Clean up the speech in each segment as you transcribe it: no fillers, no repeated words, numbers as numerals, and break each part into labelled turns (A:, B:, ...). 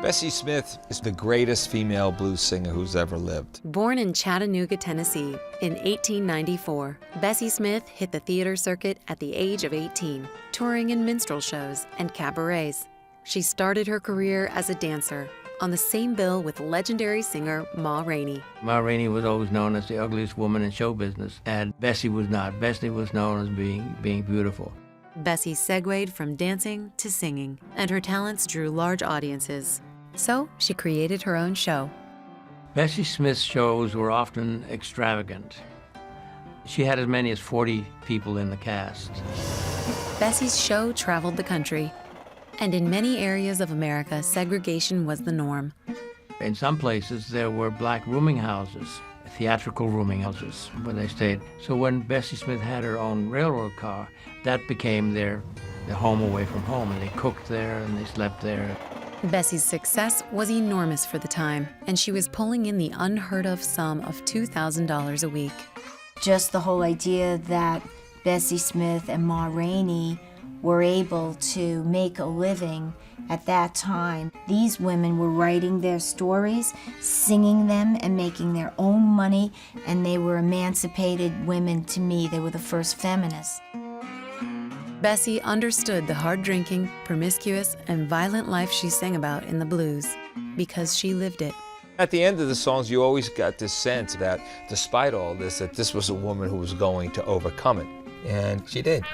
A: Bessie Smith is the greatest female blues singer who's ever lived.
B: Born in Chattanooga, Tennessee in 1894, Bessie Smith hit the theater circuit at the age of 18, touring in minstrel shows and cabarets. She started her career as a dancer, on the same bill with legendary singer Ma Rainey.
C: Ma Rainey was always known as the ugliest woman in show business, and Bessie was not. Bessie was known as being beautiful.
B: Bessie segued from dancing to singing, and her talents drew large audiences. So she created her own show.
C: Bessie Smith's shows were often extravagant. She had as many as 40 people in the cast.
B: Bessie's show traveled the country, and in many areas of America, segregation was the norm.
C: In some places, there were black rooming houses, theatrical rooming houses, where they stayed. So when Bessie Smith had her own railroad car, that became their home away from home, and they cooked there and they slept there.
B: Bessie's success was enormous for the time, and she was pulling in the unheard-of sum of $2,000 a week.
D: Just the whole idea that Bessie Smith and Ma Rainey were able to make a living at that time. These women were writing their stories, singing them, and making their own money, and they were emancipated women to me. They were the first feminists.
B: Bessie understood the hard-drinking, promiscuous, and violent life she sang about in the blues because she lived it.
A: At the end of the songs, you always got this sense that despite all this, that this was a woman who was going to overcome it, and she did.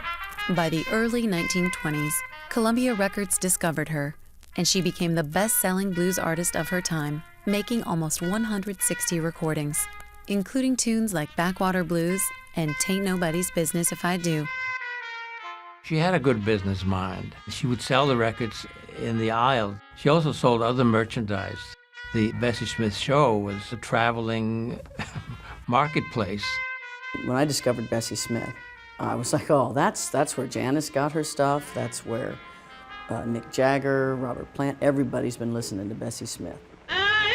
B: By the early 1920s, Columbia Records discovered her, and she became the best-selling blues artist of her time, making almost 160 recordings, including tunes like Backwater Blues and Tain't Nobody's Business If I Do.
C: She had a good business mind. She would sell the records in the aisle. She also sold other merchandise. The Bessie Smith show was a traveling marketplace.
E: When I discovered Bessie Smith, I was like, oh, that's where Janis got her stuff. That's where Mick Jagger, Robert Plant, everybody's been listening to Bessie Smith.
F: I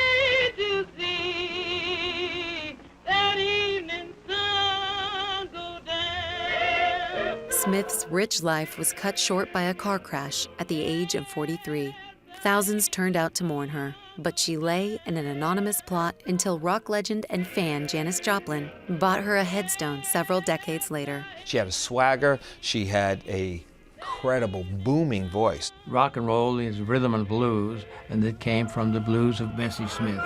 F: hate to see that evening sun go down.
B: Smith's rich life was cut short by a car crash at the age of 43. Thousands turned out to mourn her, but she lay in an anonymous plot until rock legend and fan Janis Joplin bought her a headstone several decades later.
A: She had a swagger, she had a incredible booming voice.
C: Rock and roll is rhythm and blues, and it came from the blues of Bessie Smith.